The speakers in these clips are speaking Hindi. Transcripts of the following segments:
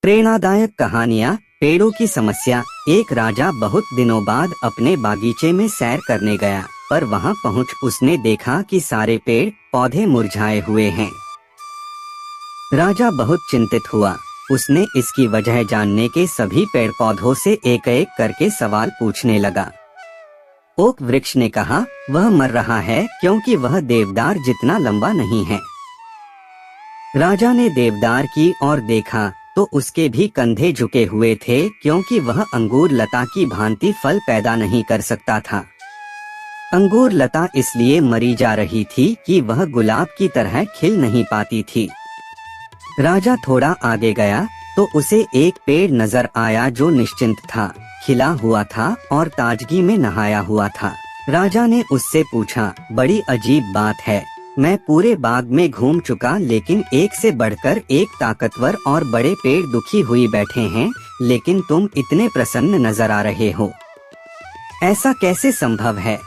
प्रेरणादायक कहानियाँ। पेड़ों की समस्या। एक राजा बहुत दिनों बाद अपने बागीचे में सैर करने गया, पर वहां पहुंच उसने देखा कि सारे पेड़ पौधे मुरझाए हुए हैं। राजा बहुत चिंतित हुआ। उसने इसकी वजह जानने के सभी पेड़ पौधों से एक एक करके सवाल पूछने लगा। ओक वृक्ष ने कहा, वह मर रहा है क्योंकि वह देवदार जितना लंबा नहीं है। राजा ने देवदार की ओर देखा तो उसके भी कंधे झुके हुए थे, क्योंकि वह अंगूर लता की भांति फल पैदा नहीं कर सकता था। अंगूर लता इसलिए मरी जा रही थी कि वह गुलाब की तरह खिल नहीं पाती थी। राजा थोड़ा आगे गया तो उसे एक पेड़ नजर आया जो निश्चिंत था, खिला हुआ था और ताजगी में नहाया हुआ था। राजा ने उससे पूछा, बड़ी अजीब बात है, मैं पूरे बाग में घूम चुका लेकिन एक से बढ़कर एक ताकतवर और बड़े पेड़ दुखी हुई बैठे हैं, लेकिन तुम इतने प्रसन्न नजर आ रहे हो, ऐसा कैसे संभव है?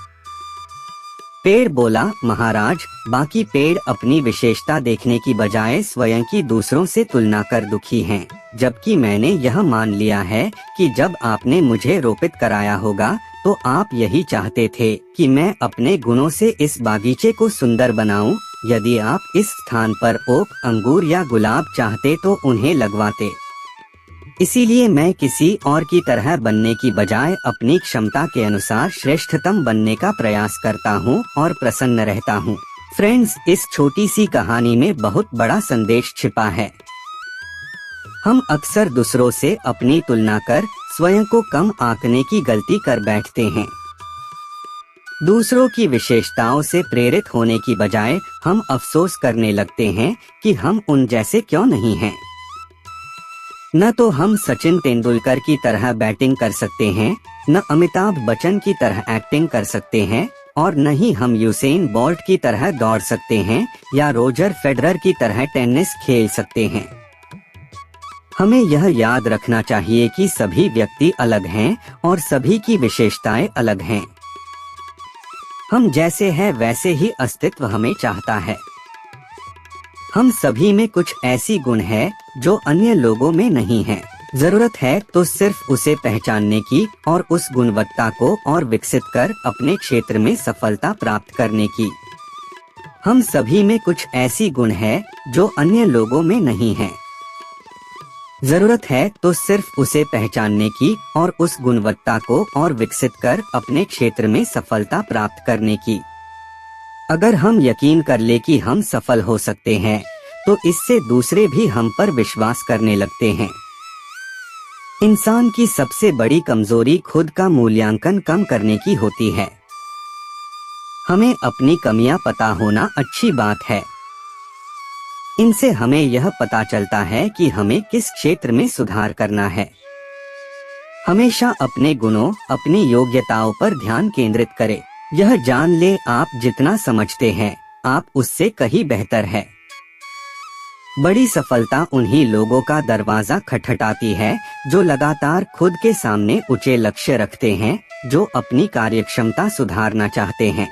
पेड़ बोला, महाराज, बाकी पेड़ अपनी विशेषता देखने की बजाय स्वयं की दूसरों से तुलना कर दुखी हैं, जबकि मैंने यह मान लिया है कि जब आपने मुझे रोपित कराया होगा तो आप यही चाहते थे कि मैं अपने गुणों से इस बागीचे को सुंदर बनाऊं। यदि आप इस स्थान पर ओक, अंगूर या गुलाब चाहते तो उन्हें लगवाते। इसीलिए मैं किसी और की तरह बनने की बजाय अपनी क्षमता के अनुसार श्रेष्ठतम बनने का प्रयास करता हूँ और प्रसन्न रहता हूँ। फ्रेंड्स, इस छोटी सी कहानी में बहुत बड़ा संदेश छिपा है। हम अक्सर दूसरों से अपनी तुलना कर स्वयं को कम आंकने की गलती कर बैठते हैं। दूसरों की विशेषताओं से प्रेरित होने की बजाय हम अफसोस करने लगते हैं कि हम उन जैसे क्यों नहीं हैं। न तो हम सचिन तेंदुलकर की तरह बैटिंग कर सकते हैं, न अमिताभ बच्चन की तरह एक्टिंग कर सकते हैं, और न ही हम यूसेन बोल्ट की तरह दौड़ सकते हैं या रोजर फेडरर की तरह टेनिस खेल सकते हैं। हमें यह याद रखना चाहिए कि सभी व्यक्ति अलग हैं और सभी की विशेषताएं अलग हैं। हम जैसे हैं वैसे ही अस्तित्व हमें चाहता है। हम सभी में कुछ ऐसी गुण है जो अन्य लोगों में नहीं है। जरूरत है तो सिर्फ उसे पहचानने की और उस गुणवत्ता को और विकसित कर अपने क्षेत्र में सफलता प्राप्त करने की। हम सभी में कुछ ऐसी गुण है जो अन्य लोगों में नहीं है। जरूरत है तो सिर्फ उसे पहचानने की और उस गुणवत्ता को और विकसित कर अपने क्षेत्र में सफलता प्राप्त करने की। अगर हम यकीन कर ले कि हम सफल हो सकते हैं तो इससे दूसरे भी हम पर विश्वास करने लगते हैं। इंसान की सबसे बड़ी कमजोरी खुद का मूल्यांकन कम करने की होती है। हमें अपनी कमियां पता होना अच्छी बात है। इनसे हमें यह पता चलता है कि हमें किस क्षेत्र में सुधार करना है। हमेशा अपने गुणों, अपनी योग्यताओं पर ध्यान केंद्रित करें। यह जान ले, आप जितना समझते हैं आप उससे कहीं बेहतर है। बड़ी सफलता उन्हीं लोगों का दरवाजा खटखटाती है जो लगातार खुद के सामने ऊंचे लक्ष्य रखते हैं, जो अपनी कार्यक्षमता सुधारना चाहते हैं।